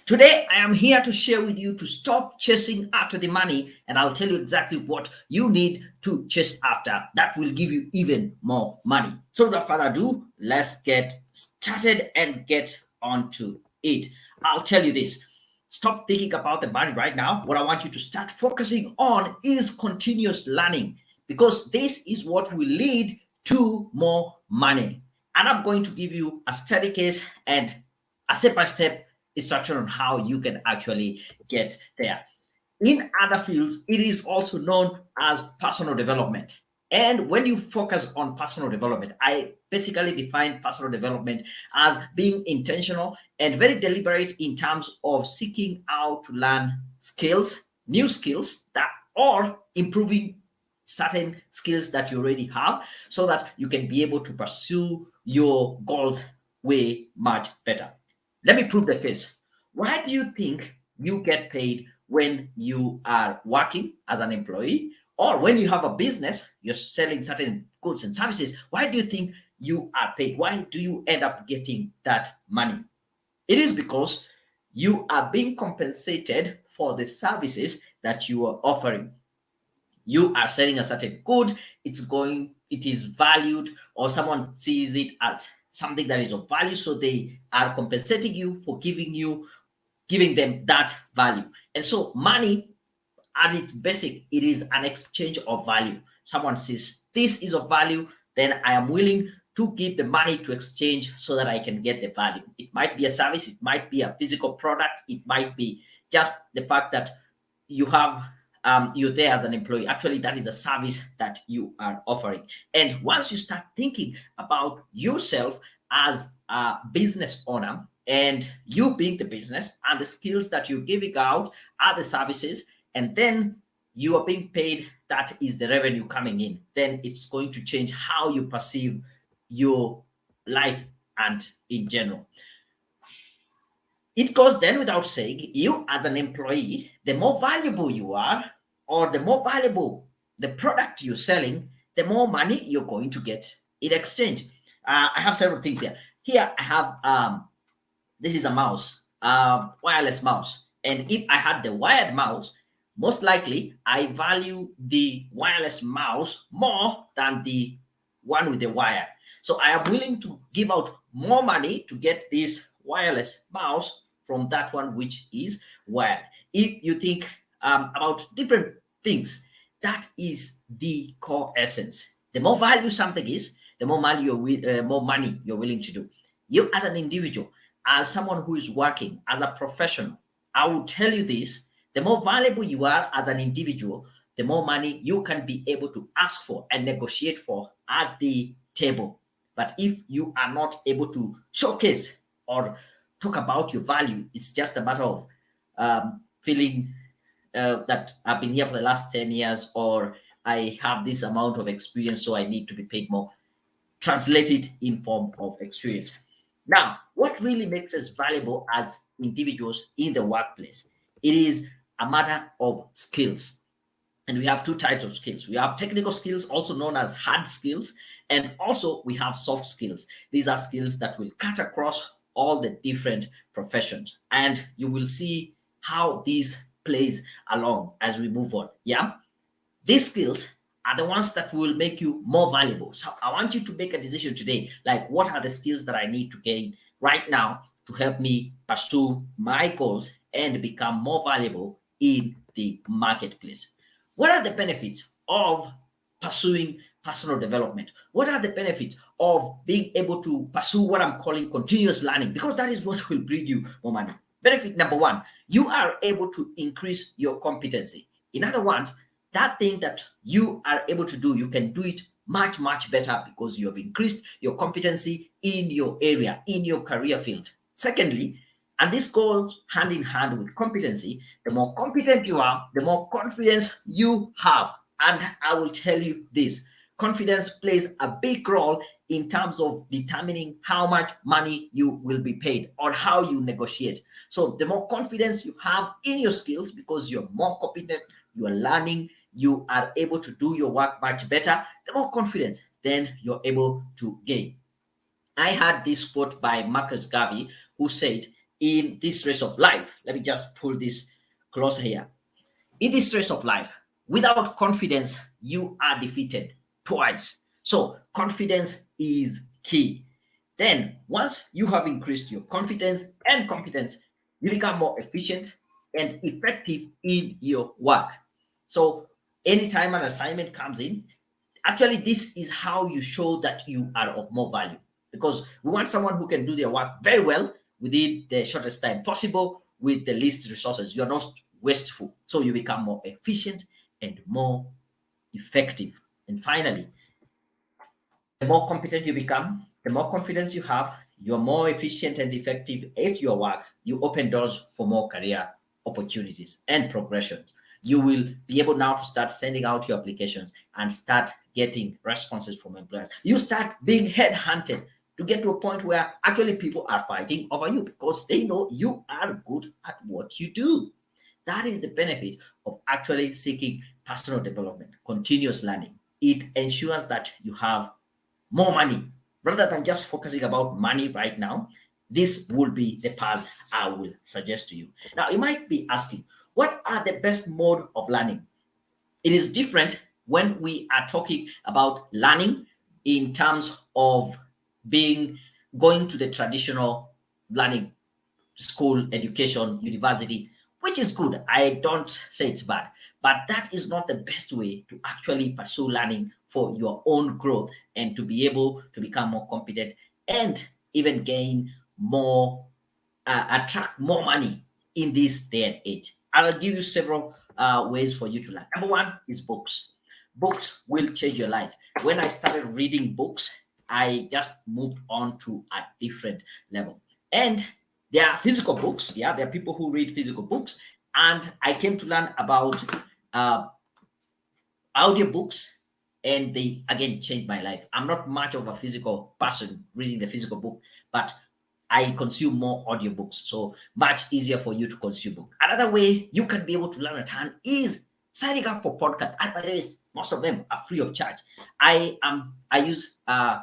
Today, I am here to share with you to stop chasing after the money, and I'll tell you exactly what you need to chase after that will give you even more money. So, without further ado, let's get started and get on to it. I'll tell you this: stop thinking about the money right now. What I want you to start focusing on is continuous learning, because this is what will lead to more money. And I'm going to give you a study case and a step-by-step instruction on how you can actually get there. In other fields, it is also known as personal development. And when you focus on personal development, I basically define personal development as being intentional and very deliberate in terms of seeking out to learn skills, new skills that are improving certain skills that you already have, so that you can be able to pursue your goals way much better. Let me prove the case. Why do you think you get paid when you are working as an employee, or when you have a business, you're selling certain goods and services? Why do you think you are paid? Why do you end up getting that money? It is because you are being compensated for the services that you are offering. You are selling a certain good, it is valued, or someone sees it as something that is of value, so they are compensating you for giving them that value. And so money, at its basic, it is an exchange of value. Someone says this is of value, then I am willing to give the money to exchange so that I can get the value. It might be a service, it might be a physical product, it might be just the fact that you have you're there as an employee. Actually, that is a service that you are offering. And once you start thinking about yourself as a business owner, and you being the business, and the skills that you're giving out are the services, and then you are being paid, that is the revenue coming in, then it's going to change how you perceive your life and in general. It goes then without saying, you as an employee, the more valuable you are, or the more valuable the product you're selling, the more money you're going to get in exchange. I have several things here. Here I have this is a mouse, wireless mouse, and if I had the wired mouse, most likely I value the wireless mouse more than the one with the wire. So I am willing to give out more money to get this wireless mouse from that one which is wired. If you think about different things, that is the core essence. The more value something is, the more money more money you're willing to do. You as an individual, as someone who is working as a professional, I will tell you this: the more valuable you are as an individual, the more money you can be able to ask for and negotiate for at the table. But if you are not able to showcase or talk about your value, it's just a matter of feeling that I've been here for the last 10 years, or I have this amount of experience, so I need to be paid more. Translate it in form of experience. Now, what really makes us valuable as individuals in the workplace? It is a matter of skills. And we have two types of skills. We have technical skills, also known as hard skills, and also we have soft skills. These are skills that will cut across all the different professions. And you will see how these plays along as we move on. Yeah. These skills are the ones that will make you more valuable. So I want you to make a decision today. Like, what are the skills that I need to gain right now to help me pursue my goals and become more valuable in the marketplace? What are the benefits of pursuing personal development? What are the benefits of being able to pursue what I'm calling continuous learning? Because that is what will bring you more money. Benefit number one, you are able to increase your competency. In other words, that thing that you are able to do, you can do it much, much better because you have increased your competency in your area, in your career field. Secondly, and this goes hand in hand with competency, the more competent you are, the more confidence you have. And I will tell you this: confidence plays a big role in terms of determining how much money you will be paid or how you negotiate. So the more confidence you have in your skills, because you're more competent, you are learning, you are able to do your work much better, the more confidence then you're able to gain. I had this quote by Marcus Garvey, who said, in this race of life, let me just pull this closer here. In this race of life, without confidence, you are defeated twice. So, confidence is key. Then, once you have increased your confidence and competence, you become more efficient and effective in your work. So, anytime an assignment comes in, actually, this is how you show that you are of more value, because we want someone who can do their work very well within the shortest time possible with the least resources. You're not wasteful, so you become more efficient and more effective. And finally, the more competent you become, the more confidence you have, you're more efficient and effective at your work. You open doors for more career opportunities and progression. You will be able now to start sending out your applications and start getting responses from employers. You start being headhunted to get to a point where actually people are fighting over you because they know you are good at what you do. That is the benefit of actually seeking personal development, continuous learning. It ensures that you have more money rather than just focusing about money right now. This will be the path I will suggest to you. Now, you might be asking, what are the best mode of learning? It is different when we are talking about learning in terms of being going to the traditional learning, school, education, university, which is good. I don't say it's bad, but that is not the best way to actually pursue learning for your own growth and to be able to become more competent and even gain more, attract more money in this day and age. I'll give you several ways for you to learn. Number one is books. Books will change your life. When I started reading books, I just moved on to a different level. And there are physical books. Yeah, there are people who read physical books. And I came to learn about uh, audiobooks, and they again changed my life. I'm not much of a physical person reading the physical book, but I consume more audiobooks. So much easier for you to consume book. Another way you can be able to learn a ton is signing up for podcasts. And by the way, most of them are free of charge. I use an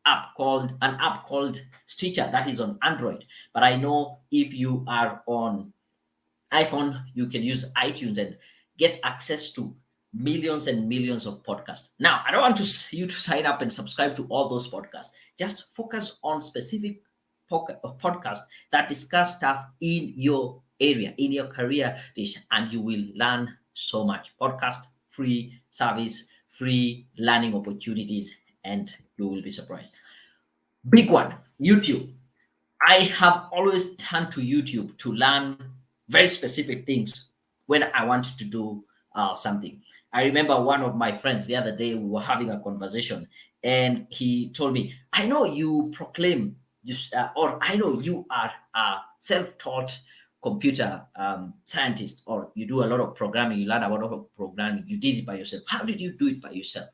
app called Stitcher that is on Android. But I know if you are on iPhone, you can use iTunes and get access to millions and millions of podcasts. Now, I don't want you to sign up and subscribe to all those podcasts. Just focus on specific podcasts that discuss stuff in your area, in your career niche, and you will learn so much. Podcast, free service, free learning opportunities, and you will be surprised. Big one, YouTube. I have always turned to YouTube to learn very specific things when I want to do something. I remember one of my friends the other day, we were having a conversation, and he told me, I know you proclaim, or I know you are a self taught computer scientist, or you do a lot of programming, you learn a lot of programming, you did it by yourself. How did you do it by yourself?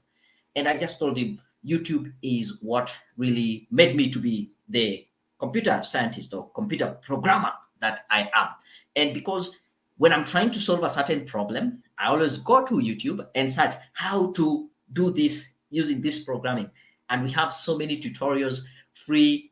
And I just told him YouTube is what really made me to be the computer scientist or computer programmer that I am. And because when I'm trying to solve a certain problem, I always go to YouTube and search how to do this using this programming. And we have so many tutorials, free,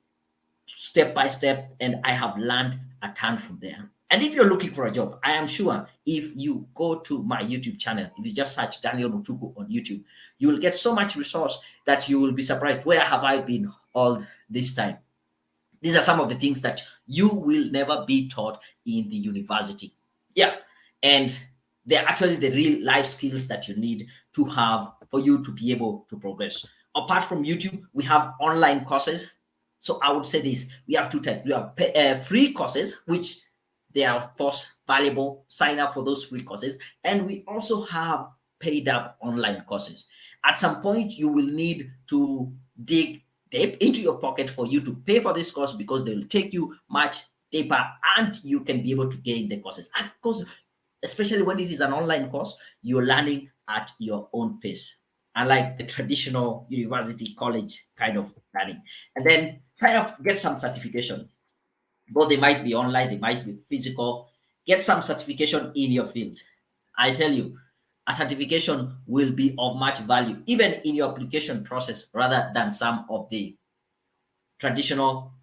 step by step, and I have learned a ton from there. And if you're looking for a job, I am sure if you go to my YouTube channel, if you just search Daniel Mutuku on YouTube, you will get so much resource that you will be surprised. Where have I been all this time? These are some of the things that you will never be taught in the university. Yeah. And they're actually the real life skills that you need to have for you to be able to progress. Apart from YouTube, we have online courses. So I would say this: we have two types. We have free courses, which they are of course valuable. Sign up for those free courses, and we also have paid up online courses. At some point, you will need to dig deep into your pocket for you to pay for this course because they will take you much deeper, and you can be able to gain the courses. And of course, especially when it is an online course, you're learning at your own pace, unlike the traditional university college kind of learning. And then sign up, get some certification. Both they might be online, they might be physical. Get some certification in your field. I tell you, a certification will be of much value, even in your application process, rather than some of the traditional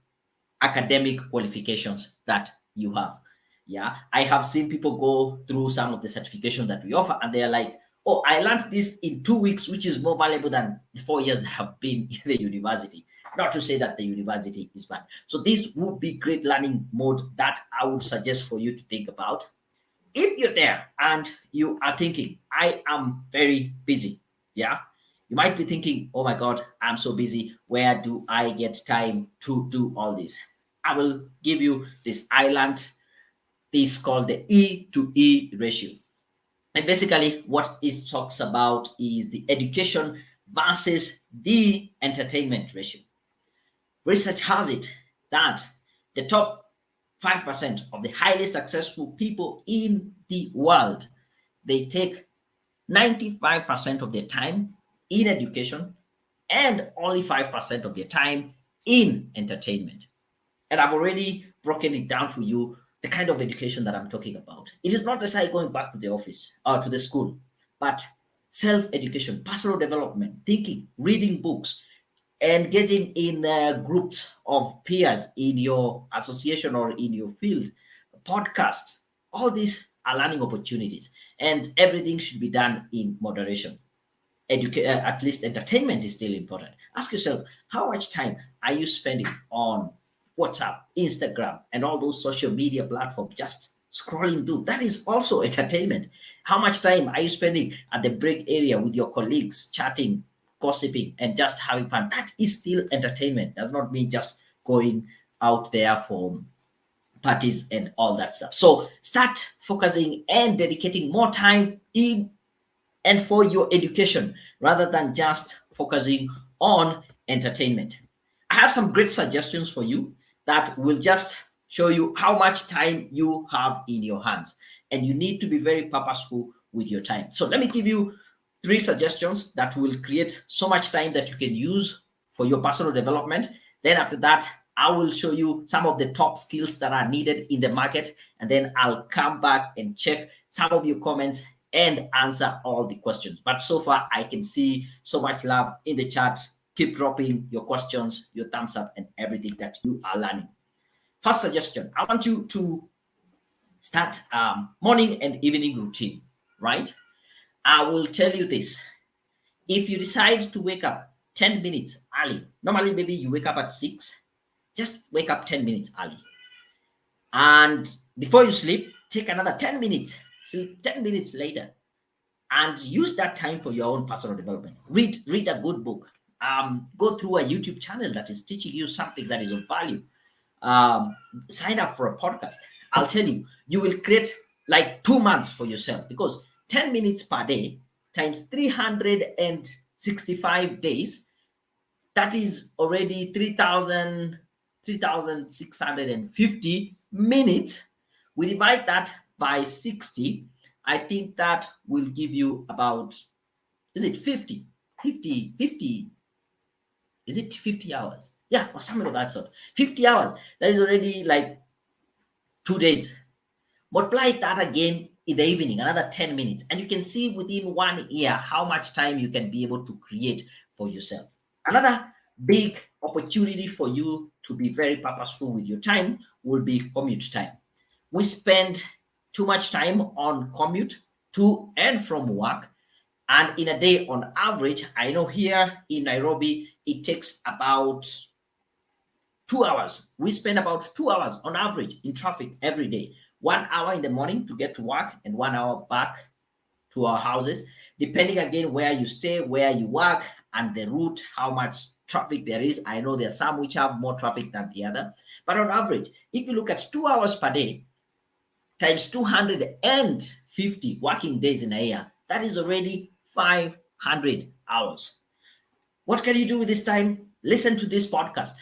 academic qualifications that you have. Yeah, I have seen people go through some of the certifications that we offer, and they're like, oh, I learned this in 2 weeks, which is more valuable than the 4 years that have been in the university. Not to say that the university is bad. So this would be great learning mode that I would suggest for you to think about. If you're there and you are thinking, I am very busy, yeah, you might be thinking, oh my God, I'm so busy. Where do I get time to do all this? I will give you this island. This is called the E to E ratio. And basically, what it talks about is the education versus the entertainment ratio. Research has it that the top 5% of the highly successful people in the world, they take 95% of their time in education and only 5% of their time in entertainment. And I've already broken it down for you, the kind of education that I'm talking about. It is not necessarily going back to the office or to the school, but self-education, personal development, thinking, reading books, engaging in groups of peers in your association or in your field, podcasts. All these are learning opportunities, and everything should be done in moderation. At least entertainment is still important. Ask yourself, how much time are you spending on WhatsApp, Instagram, and all those social media platforms just scrolling through? That is also entertainment. How much time are you spending at the break area with your colleagues, chatting, gossiping, and just having fun? That is still entertainment. Does not mean just going out there for parties and all that stuff. So start focusing and dedicating more time in and for your education rather than just focusing on entertainment. I have some great suggestions for you that will just show you how much time you have in your hands, and you need to be very purposeful with your time. So let me give you 3 suggestions that will create so much time that you can use for your personal development. Then after that, I will show you some of the top skills that are needed in the market, and then I'll come back and check some of your comments and answer all the questions. But so far, I can see so much love in the chat. Keep dropping your questions, your thumbs up, and everything that you are learning. First suggestion, I want you to start morning and evening routine, right? I will tell you this. If you decide to wake up 10 minutes early, normally maybe you wake up at 6, just wake up 10 minutes early. And before you sleep, take another 10 minutes, sleep 10 minutes later, and use that time for your own personal development. Read a good book. Go through a YouTube channel that is teaching you something that is of value. Sign up for a podcast. I'll tell you, you will create like 2 months for yourself, because 10 minutes per day times 365 days, that is already 3,650 minutes. We divide that by 60. I think that will give you about, is it 50? 50, is it 50 hours? Yeah, or something of that sort. 50 hours. That is already like 2 days. Multiply that again in the evening, another 10 minutes. And you can see within 1 year how much time you can be able to create for yourself. Another big opportunity for you to be very purposeful with your time will be commute time. We spend too much time on commute to and from work. And in a day, on average, I know here in Nairobi, it takes about 2 hours. We spend about 2 hours on average in traffic every day. 1 hour in the morning to get to work and 1 hour back to our houses, depending again where you stay, where you work, and the route, how much traffic there is. I know there are some which have more traffic than the other. But on average, if you look at 2 hours per day, times 250 working days in a year, that is already 500 hours. What can you do with this time? Listen to this podcast.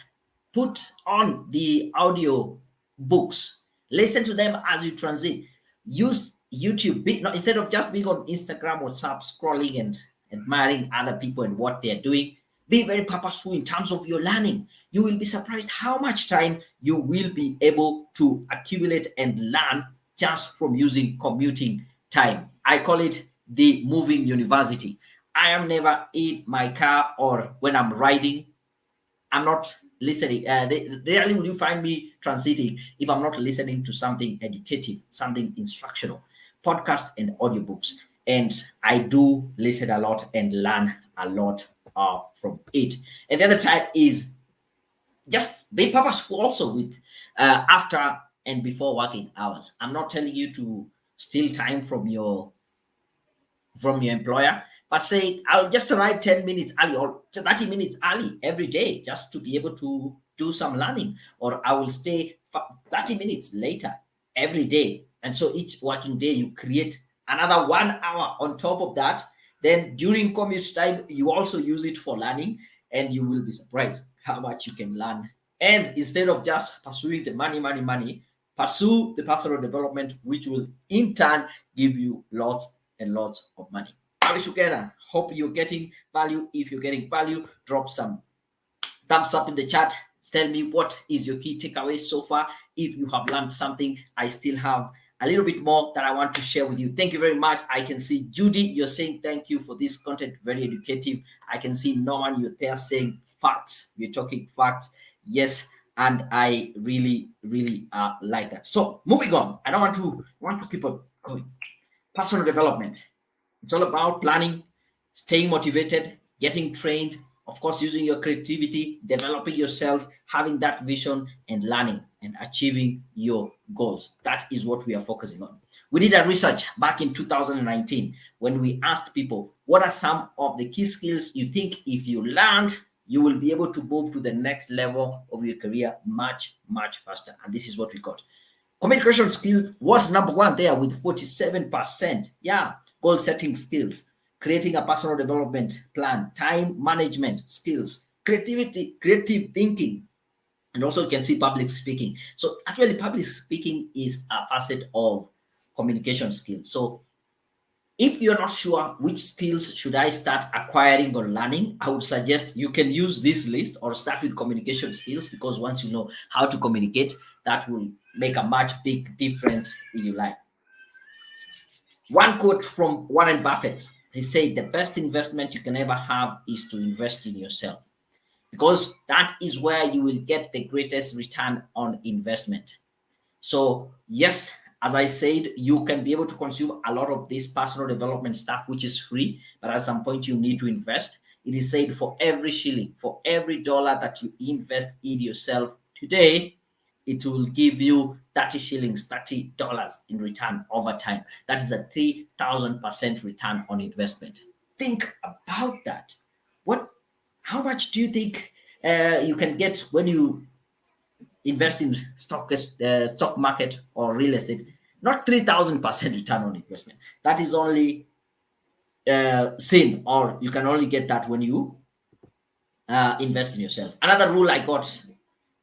Put on the audio books. Listen to them as you transit. Use YouTube. Instead of just being on Instagram, WhatsApp, scrolling and admiring other people and what they're doing, be very purposeful in terms of your learning. You will be surprised how much time you will be able to accumulate and learn just from using commuting time. I call it the moving university. I am never in my car or when I'm riding. I'm not listening. Rarely will you find me transiting if I'm not listening to something educative, something instructional, podcast and audiobooks. And I do listen a lot and learn a lot from it. And the other type is just be purposeful also with after and before working hours. I'm not telling you to steal time from your employer, but say, I'll just arrive 10 minutes early or 30 minutes early every day just to be able to do some learning, or I will stay 30 minutes later every day. And so each working day, you create another 1 hour on top of that. Then during commute time, you also use it for learning, and you will be surprised how much you can learn. And instead of just pursuing the money, pursue the personal development, which will in turn give you lots and lots of money. Are we together? Hope you're getting value. If you're getting value, drop some thumbs up in the chat. Tell me what is your key takeaway so far. If you have learned something, I still have a little bit more that I want to share with you. Thank you very much. I can see Judy, you're saying thank you for this content, very educative. I can see Norman, you're there saying facts. We're talking facts. Yes, and I really, really like that. So moving on, I don't want to keep on going. Personal development. It's all about planning, staying motivated, getting trained, of course, using your creativity, developing yourself, having that vision, and learning and achieving your goals. That is what we are focusing on. We did a research back in 2019 when we asked people, what are some of the key skills you think if you learned, you will be able to move to the next level of your career much, much faster? And this is what we got. Communication skill was number one there with 47%. Yeah, goal setting skills, creating a personal development plan, time management skills, creativity, creative thinking, and also you can see public speaking. So actually, public speaking is a facet of communication skills. So if you're not sure which skills should I start acquiring or learning, I would suggest you can use this list or start with communication skills, because once you know how to communicate, that will make a much big difference in your life. One quote from Warren Buffett, he said, the best investment you can ever have is to invest in yourself, because that is where you will get the greatest return on investment. So yes, as I said, you can be able to consume a lot of this personal development stuff, which is free, but at some point you need to invest. It is said for every shilling, for every dollar that you invest in yourself today, it will give you 30 shillings, $30 in return over time. That is a 3,000% return on investment. Think about that. How much do you think you can get when you invest in stock market or real estate? Not 3,000% return on investment. That is only sin, or you can only get that when you invest in yourself. Another rule I got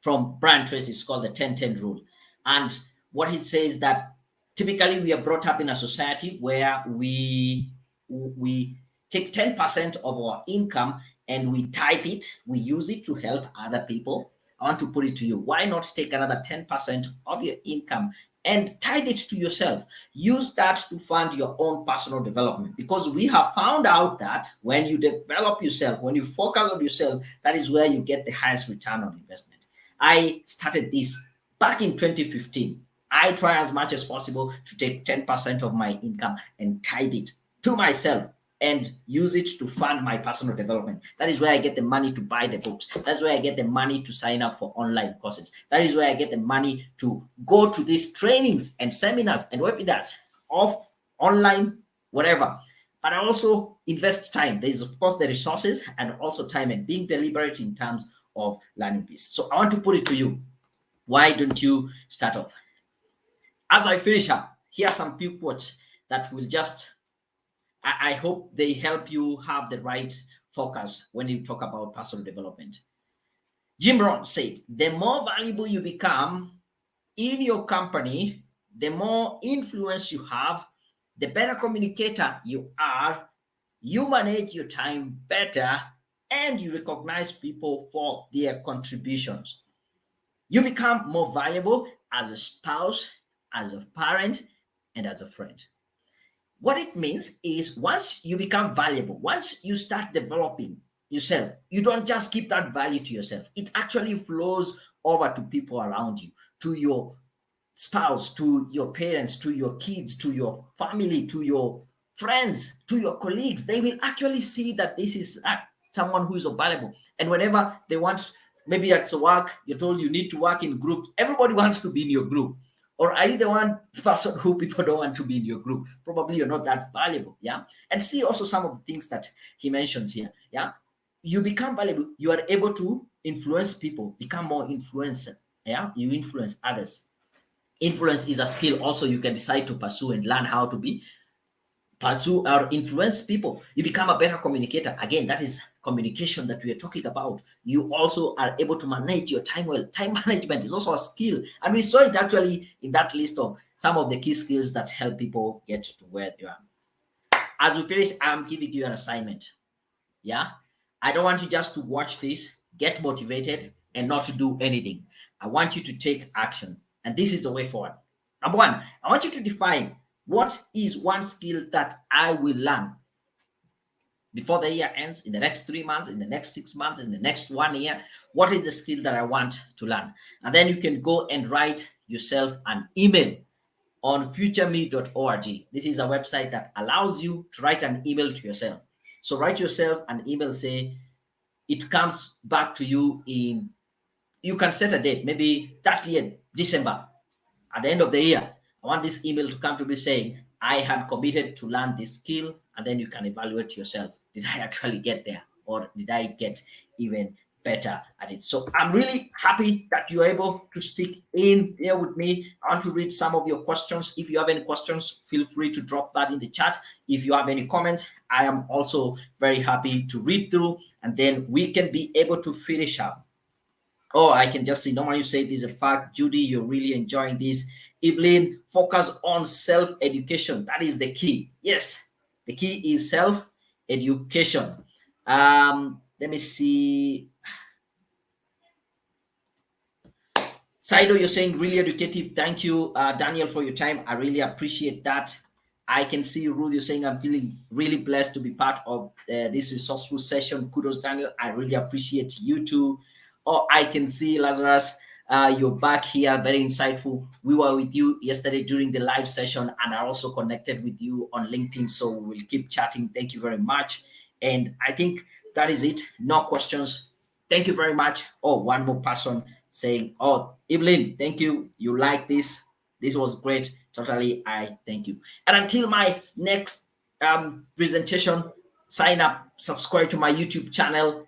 from Brian Tracy is called the 10-10 rule. And what it says that typically we are brought up in a society where we take 10% of our income and we tithe it, we use it to help other people. I want to put it to you. Why not take another 10% of your income and tithe it to yourself? Use that to fund your own personal development, because we have found out that when you develop yourself, when you focus on yourself, that is where you get the highest return on investment. I started this back in 2015. I try as much as possible to take 10% of my income and tithe it to myself and use it to fund my personal development. That is where I get the money to buy the books. That's where I get the money to sign up for online courses. That is where I get the money to go to these trainings and seminars and webinars, off, online, whatever. But I also invest time. There is, of course, the resources and also time, and being deliberate in terms of learning this. So I want to put it to you. Why don't you start off? As I finish up, here are some few quotes that will just, I hope they help you have the right focus when you talk about personal development. Jim Rohn said, the more valuable you become in your company, the more influence you have, the better communicator you are, you manage your time better, and you recognize people for their contributions. You become more valuable as a spouse, as a parent, and as a friend. What it means is once you become valuable, once you start developing, yourself, you don't just keep that value to yourself. It actually flows over to people around you, to your spouse, to your parents, to your kids, to your family, to your friends, to your colleagues. They will actually see that this is someone who is valuable. And whenever they want, maybe at work, you're told you need to work in groups, everybody wants to be in your group. Or are you the one person who people don't want to be in your group? Probably you're not that valuable. Yeah. And see also some of the things that he mentions here. Yeah. You become valuable, you are able to influence people, become more influencer. Yeah. You influence others. Influence is a skill also you can decide to pursue and learn how to be pursue or influence people. You become a better communicator. Again, that is communication that we are talking about. You also are able to manage your time well. Time management is also a skill, and we saw it actually in that list of some of the key skills that help people get to where they are. As we finish, I'm giving you an assignment. Yeah, I don't want you just to watch this, get motivated, and not to do anything. I want you to take action, and this is the way forward. Number one, I want you to define what is one skill that I will learn before the year ends, in the next 3 months, in the next 6 months, in the next 1 year. What is the skill that I want to learn? And then you can go and write yourself an email on futureme.org. This is a website that allows you to write an email to yourself. So write yourself an email, say it comes back to you in, you can set a date, maybe 30th December. At the end of the year, I want this email to come to me saying, I had committed to learn this skill, and then you can evaluate yourself. Did I actually get there, or did I get even better at it? So I'm really happy that you're able to stick in here with me. I want to read some of your questions. If you have any questions, feel free to drop that in the chat. If you have any comments, I am also very happy to read through, and then we can be able to finish up. Oh, I can just see. Normally, you say this is a fact. Judy, you're really enjoying this. Evelyn, focus on self-education. That is the key. Yes, the key is self-education. Let me see. Saido, you're saying really educative. Thank you, Daniel, for your time. I really appreciate that. I can see Ruth, you're saying I'm feeling really blessed to be part of this resourceful session. Kudos, Daniel. I really appreciate you too. Oh, I can see Lazarus. You're back here, very insightful. We were with you yesterday during the live session, and I also connected with you on LinkedIn. So we'll keep chatting. Thank you very much. And I think that is it. No questions. Thank you very much. Oh, one more person saying, oh, Evelyn, thank you. You like this. This was great. Totally, I thank you. And until my next presentation, sign up, subscribe to my YouTube channel,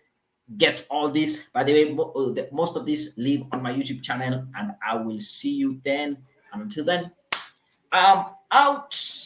get all this. By the way, most of this live on my YouTube channel, and I will see you then. And until then, out.